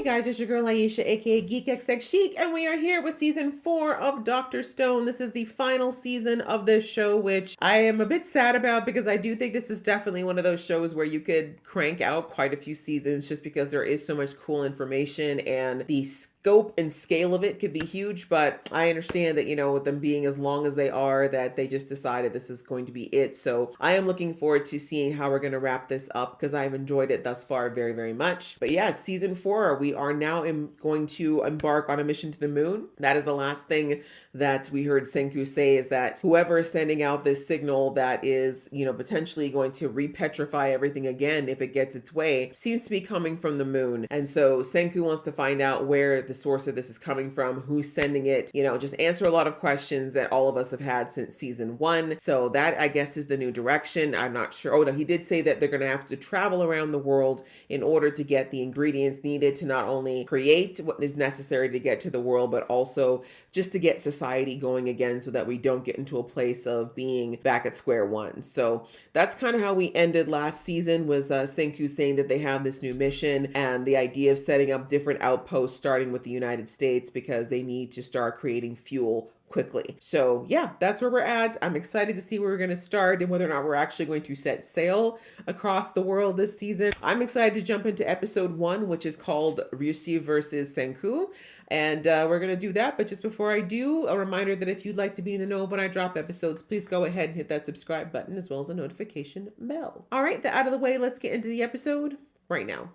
Hey guys, it's your girl Aisha, aka Geek XX Chic, and we are here with season 4 of Dr. Stone. This is the final season of this show, which I am a bit sad about because I do think this is definitely one of those shows where you could crank out quite a few seasons just because there is so much cool information and the scope and scale of it could be huge. But I understand that, you know, with them being as long as they are, that they just decided this is going to be it. So I am looking forward to seeing how we're going to wrap this up because I've enjoyed it thus far very, very much. But yeah, season 4, we are now going to embark on a mission to the moon. That is the last thing that we heard Senku say, is that whoever is sending out this signal that is, you know, potentially going to repetrify everything again if it gets its way, seems to be coming from the moon. And so Senku wants to find out where the source of this is coming from, who's sending it, you know, just answer a lot of questions that all of us have had since season 1. So that, I guess, is the new direction. I'm not sure. Oh no, he did say that they're going to have to travel around the world in order to get the ingredients needed to not only create what is necessary to get to the world, but also just to get society going again so that we don't get into a place of being back at square one. So that's kind of how we ended last season, was Senku saying that they have this new mission and the idea of setting up different outposts starting with the United States because they need to start creating fuel quickly. So yeah, that's where we're at. I'm excited to see where we're going to start and whether or not we're actually going to set sail across the world this season. I'm excited to jump into episode 1, which is called Ryushi versus Senku. And we're going to do that. But just before I do, a reminder that if you'd like to be in the know when I drop episodes, please go ahead and hit that subscribe button as well as a notification bell. All right, that out of the way, let's get into the episode right now.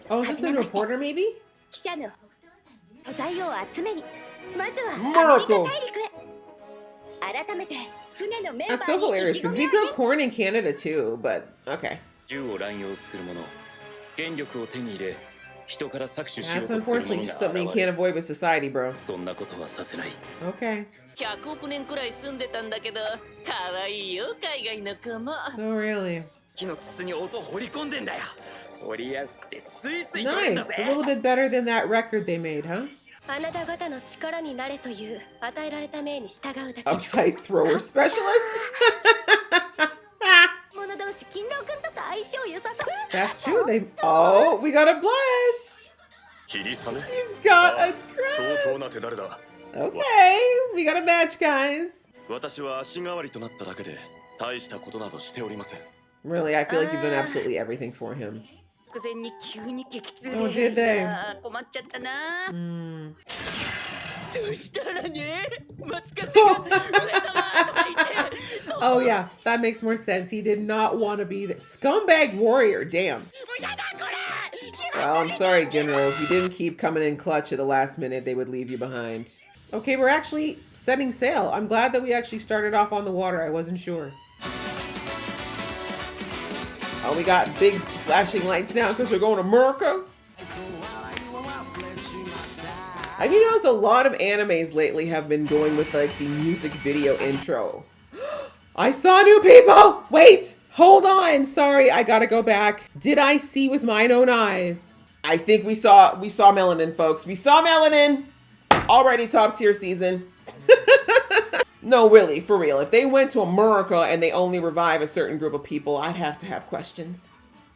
Oh, is this the reporter maybe? Miracle! That's so hilarious because we grow corn in Canada too, but okay. That's unfortunately something you can't avoid with society, bro. Okay. Oh, really? Nice. A little bit better than that record they made, huh? Uptight thrower specialist? That's true. Oh, we got a blush. She's got a crush. Okay, we got a match, guys. Really, I feel like you've done absolutely everything for him. Oh, did they? Oh yeah, that makes more sense. He did not want to be the scumbag warrior. Damn. Well, I'm sorry, Genro. If you didn't keep coming in clutch at the last minute, they would leave you behind. Okay, we're actually setting sail. I'm glad that we actually started off on the water. I wasn't sure. Oh, we got big flashing lights now because we're going to America. Have you noticed a lot of animes lately have been going with like the music video intro? I saw new people! Wait! Hold on! Sorry, I gotta go back. Did I see with mine own eyes? I think we saw Melanin, folks. We saw Melanin! Already top tier season. No, really, for real. If they went to America and they only revive a certain group of people, I'd have to have questions.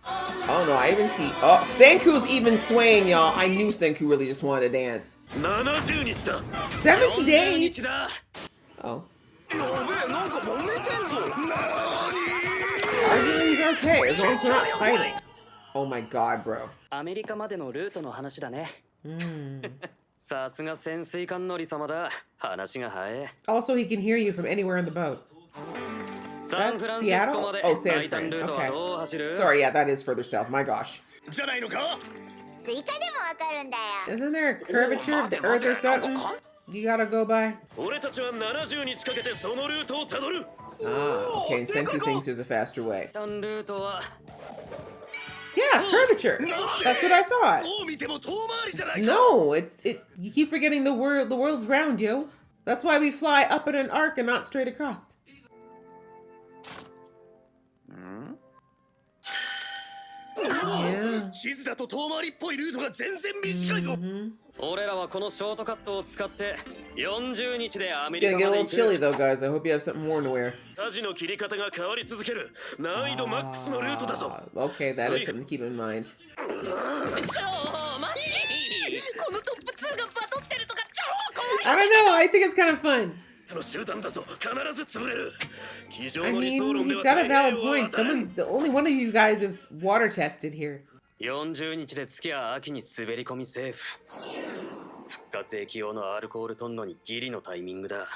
Oh no, I even see. Oh, Senku's even swaying, y'all. I knew Senku really just wanted to dance. 70 days? Oh. Arguing's okay, as long as we're not fighting. Oh my god, bro. Also, he can hear you from anywhere in the boat. That's Seattle? Oh, San Fran. Okay. Sorry, yeah, that is further south. My gosh. Isn't there a curvature of the earth or something you gotta go by? Ah, okay, and Senku thinks there's a faster way. Yeah, curvature. That's what I thought. No, you keep forgetting the world's round, yo. That's why we fly up in an arc and not straight across. Yeah. 地図だと遠回りっぽいルートが全然短いぞ。俺らはこのショートカットを使って40日でアメ It's リ gonna カ get a まで little 行く。 chilly though, guys. I hope you have something more to wear. 舵の切り方が変わり続ける難易度マックスのルートだぞ。 Okay, that is something to keep in mind. ちょマジこのトップ2がバトってるとか超怖い。 I don't know. I think it's kind of fun. の集団だぞ。必ず潰れる。机上 I の理想 mean, 論で he's は got a 大 valid 変は point. 渡らん。 Someone's the only one of you guys is water tested here. 40日で月や秋に滑り込みセーフ。復活液用のアルコールトンノにギリのタイミングだ。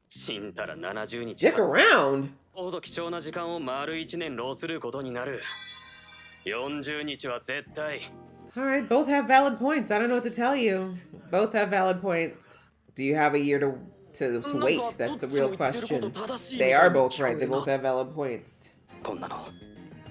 死んだら70日。 Dick around. ほど貴重な時間を丸1年ローすることになる。40日は絶対。 All right, both have valid points. I don't know what to tell you. Both have valid points. Do you have a year to wait? That's the real question. They are both right. They both have valid points. こんなの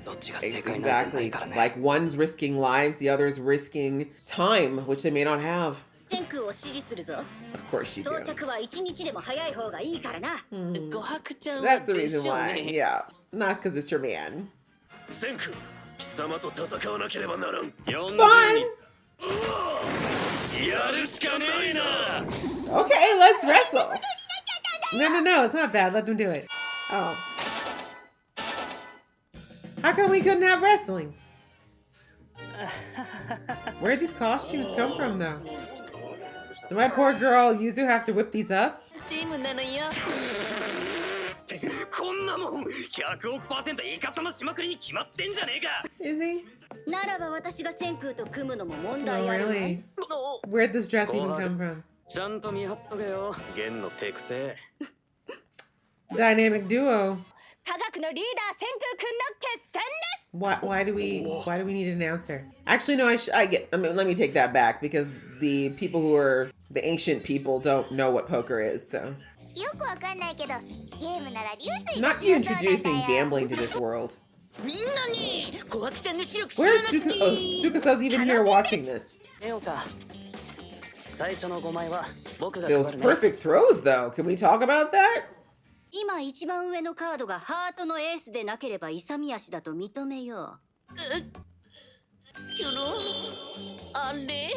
どっちが正解なんてない Exactly. からね。 Like one's risking lives, the other's risking time, which they may not have. 先空を指示するぞ。 Of course you 到 do. 着は一日でも早い方がいいからな。琥珀ちゃんは That's the で reason しょう why. ね。 Yeah. Not because it's your man. センク、貴様と戦わなければならん。40 Fine. 日やるしかねえな。 Okay, let's wrestle. No, it's not bad. Let them do it. Oh. How come we couldn't have wrestling? Where'd these costumes come from, though? Did my poor girl Yuzu have to whip these up? チームなのよ。こんなもん100億%イカサマしまくりに決まってんじゃねえか。 Is he? ならば私が先空と組むのも問 Oh, 題あるわ。 really? Where'd this dress even come from? ちゃんと見張っとけよ。弦の手癖。 Dynamic duo. 科学のリーダー先空くんの決戦です。 Why do we need an announcer? Actually, no. I mean, let me take that back because the people who are the ancient people don't know what poker is. So よくわかんないけどゲームなら流水 not you introducing gambling to this world. みんなに琥珀ちゃんの視力 Where's Suka? Oh, Sukasa's even here watching this. レオか。最初の5枚は僕が Those 配るね。 perfect throws, though. Can we talk about that? 今一番上のカードがハートのエースでなければ勇み足だと認めよキュロあれ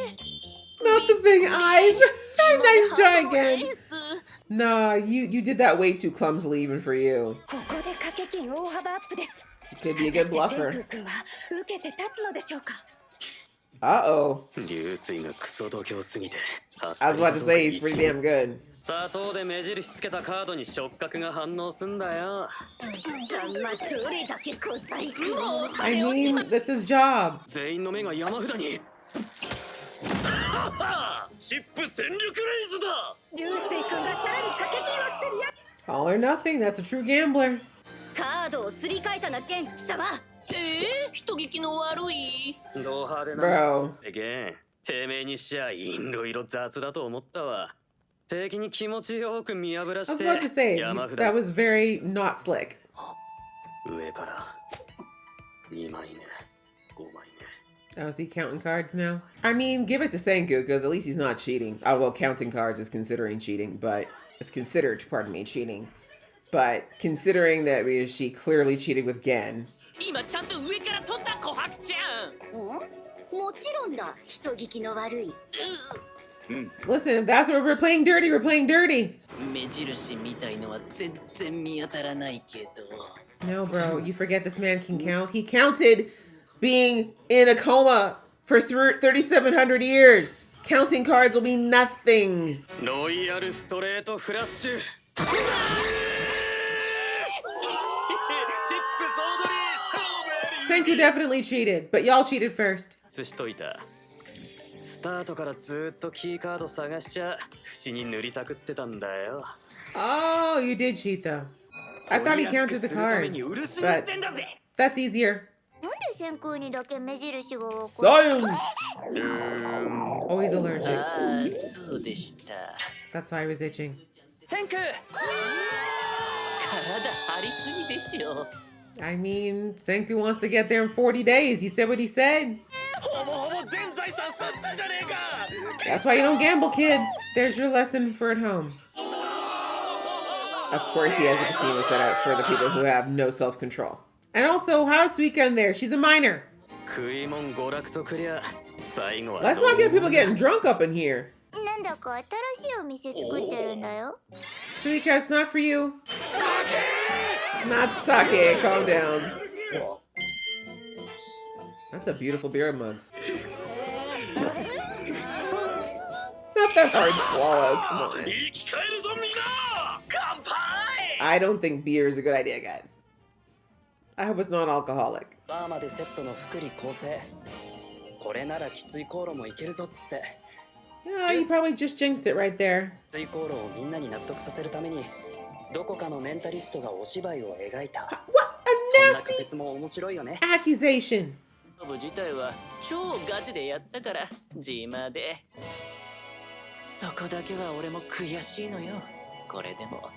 Not the big eyes. Nice try エ again. ース Nah, you did that way too clumsily, even for you. う。ここで掛け金大幅アップです。 You could be a good 果たして bluffer. 先空くんは受けて立つのでしょうか。 Uh-oh. 流水がクソ度胸すぎて。 I was about to say he's pretty damn good. 砂糖で目印つけたカードに触覚が反応すんだよ。貴様どれだけ小細工。 I mean, that's his job. 全員の目が山札に。チップ戦力レイズだ。流星くんがさらに掛け金を釣り上げ。 All or nothing. That's a true gambler. カードをすり替えたなケン貴様。人聞きの悪い。ド派手な。 Bro. ゲン、てめえにしちゃいろいろ雑だと思ったわ。敵に気持ちよく見破ら I し was て about to say, 山札 that was very not slick. 上から2枚目、5枚目。 Oh, is he counting cards now? I mean, give it to Senku, because at least he's not cheating. Oh, well, counting cards is considering cheating, but... It's considered, pardon me, cheating. But considering that she clearly cheated with Gen... 今ちゃんと上から取った琥珀ちゃん。もちろんだ。人聞きの悪い。 Listen, if that's what we're playing dirty, we're playing dirty. 目印みたいのは全然見当たらないけど。 No, bro, you forget this man can count. He counted being in a coma for 3,700 years. Counting cards will be nothing. ロイヤルストレートフラッシュ。チップ総取り勝負。 Senku definitely cheated, but y'all cheated first. しといた。スタートからずっとキーカード探しちゃ縁に塗りたくってたんだよ。 Oh, you did cheat though. I thought he counted the cards, but that's easier. なんで先空にだけ目印がわかる Science! Always allergic. ああ、そうでした。 That's why I was itching. センク体張りすぎでしょ。 I mean, Senku wants to get there in 40 days. He said what he said. ほぼほぼ全財産吸ったじゃねえか。 That's why you don't gamble, kids. There's your lesson for at home. Of course, he has a casino set up for the people who have no self-control. And also, how's Suika in there? She's a minor. 食い物娯楽とくりゃ最後は Let's not get people getting drunk up in here. なんだか新しいお店作ってるんだよ。 Sweet cat's not for you. Not sake. Calm down. That's a beautiful beer mug. Not that hard to swallow. Come on. 生き返るぞみんな乾杯 I don't think beer is a good idea, guys. I hope it's not alcoholic. バーまでセットの福利厚生これならきつい航路もいけるぞって Oh, you probably just jinxed it right there. きつい航路をみんなに納得させるためにどこかのメンタリストがお芝居を描いた What そん a な仮 nasty 説も面白いよね accusation. 部自体は超ガチでやったから自麻でそこだけは俺も悔しいのよこれでも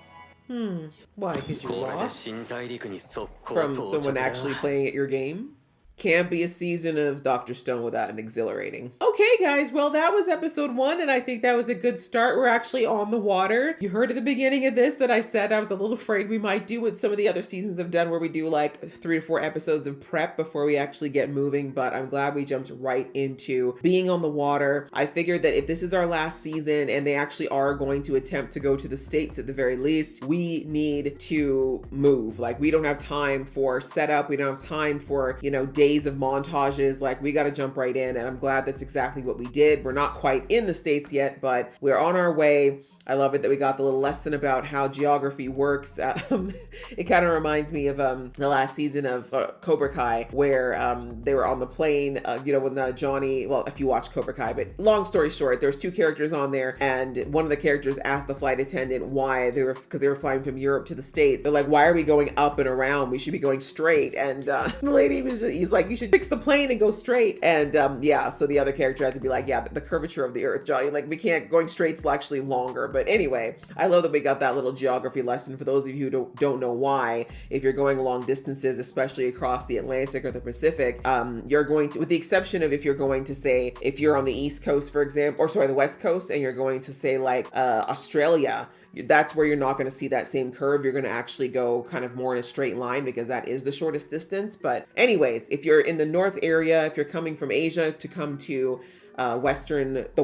Why? Because you これで lost 新大陸に速攻 from 到着 someone だ actually playing at your game? Can't be a season of Dr. Stone without an exhilarating. Okay, guys, well, that was episode 1, and I think that was a good start. We're actually on the water. You heard at the beginning of this that I said I was a little afraid we might do what some of the other seasons have done, where we do like 3 to 4 episodes of prep before we actually get moving, but I'm glad we jumped right into being on the water. I figured that if this is our last season and they actually are going to attempt to go to the States at the very least, we need to move. Like, we don't have time for setup. We don't have time for, you know, days of montages. Like, we got to jump right in, and I'm glad that's exactly what we did. We're not quite in the States yet, but we're on our way. I love it that we got the little lesson about how geography works. It kind of reminds me of the last season of Cobra Kai, where they were on the plane, you know, when Johnny, well, if you watch Cobra Kai, but long story short, there was 2 characters on there, and one of the characters asked the flight attendant why they were, because they were flying from Europe to the States. They're like, why are we going up and around? We should be going straight. And the lady he was like, you should fix the plane and go straight. And yeah, so the other character had to be like, yeah, the curvature of the earth, Johnny, like, we can't, going straight's actually longer. But anyway, I love that we got that little geography lesson. For those of you who don't know why, if you're going long distances, especially across the Atlantic or the Pacific, you're going to, with the exception of if you're going to say, if you're on the East Coast, for example, or sorry, the West Coast, and you're going to say like Australia, that's where you're not going to see that same curve. You're going to actually go kind of more in a straight line because that is the shortest distance. But anyways, if you're in the North area, if you're coming from Asia to come to the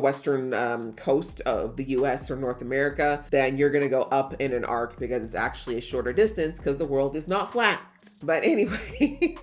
western coast of the US or North America, then you're going to go up in an arc because it's actually a shorter distance because the world is not flat. But anyway,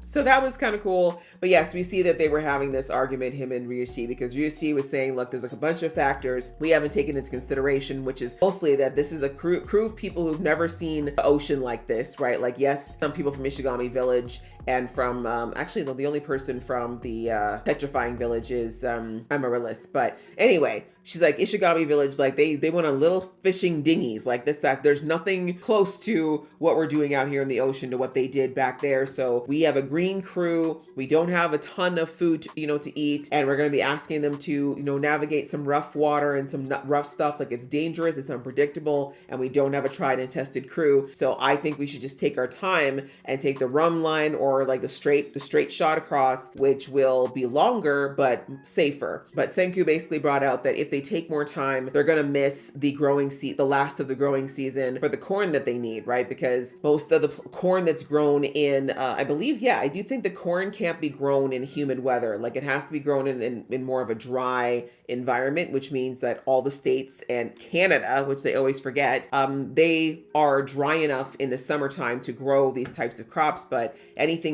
so that was kind of cool. But yes, we see that they were having this argument, him and Ryushi, because Ryushi was saying, look, there's like a bunch of factors we haven't taken into consideration, which is mostly that this is a crew of people who've never seen the ocean like this, right? Like, yes, some people from Ishigami Village and from, actually, the only person from the Petrifying Village is Amaryllis. But anyway, she's like, Ishigami Village, like they went on little fishing dinghies like this, that there's nothing close to what we're doing out here in the ocean to what they did back there. So we have a green crew. We don't have a ton of food, to eat. And we're going to be asking them to, navigate some rough water and some rough stuff. Like, it's dangerous. It's unpredictable. And we don't have a tried and tested crew. So I think we should just take our time and take the rum line or like the straight shot across, which will be longer, but safer. But Senku basically brought out that if they take more time, they're going to miss the last of the growing season for the corn that they need, right? Because most of the corn that's grown in, I believe, I do think the corn can't be grown in humid weather. Like, it has to be grown in more of a dry environment, which means that all the states and Canada, which they always forget, they are dry enough in the summertime to grow these types of crops, but anything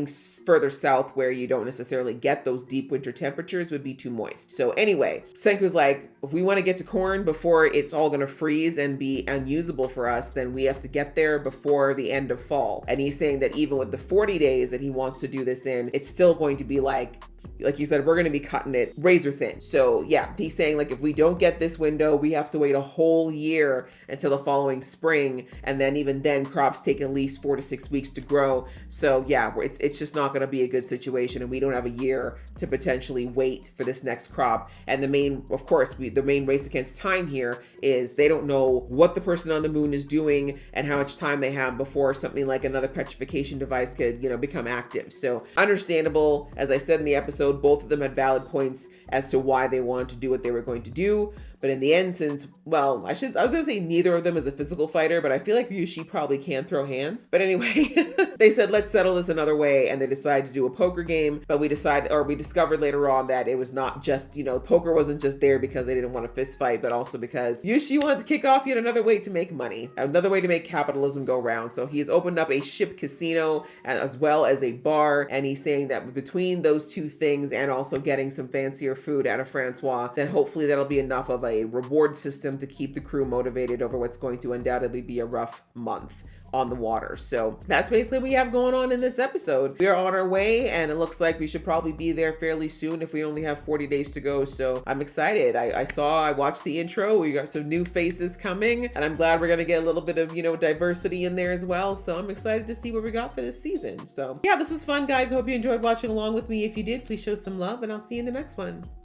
further south where you don't necessarily get those deep winter temperatures would be too moist. So anyway, Senku's like, if we want to get to corn before it's all going to freeze and be unusable for us, then we have to get there before the end of fall. And he's saying that even with the 40 days that he wants to do this in, it's still going to be like he said, we're going to be cutting it razor thin. So yeah, he's saying like, if we don't get this window, we have to wait a whole year until the following spring. And then even then crops take at least 4 to 6 weeks to grow. So yeah, it's just not going to be a good situation. And we don't have a year to potentially wait for this next crop. And the main race against time here is they don't know what the person on the moon is doing and how much time they have before something like another petrification device could, you know, become active. So understandable. As I said in the episode, both of them had valid points as to why they wanted to do what they were going to do. But in the end, since, well, I was going to say neither of them is a physical fighter, but I feel like Ryushi probably can throw hands. But anyway, they said, let's settle this another way. And they decided to do a poker game. But we discovered later on that it was not just, you know, poker wasn't just there because they didn't want a fist fight, but also because Yushi wanted to kick off yet another way to make money, another way to make capitalism go round. So he's opened up a ship casino as well as a bar. And he's saying that between those two things and also getting some fancier food out of Francois, then hopefully that'll be enough of a reward system to keep the crew motivated over what's going to undoubtedly be a rough month on the water. So that's basically what we have going on in this episode. We are on our way, and it looks like we should probably be there fairly soon if we only have 40 days to go. So I'm excited. I watched the intro. We got some new faces coming, and I'm glad we're going to get a little bit of, you know, diversity in there as well. So I'm excited to see what we got for this season. So yeah, this was fun, guys. I hope you enjoyed watching along with me. If you did, please show some love, and I'll see you in the next one.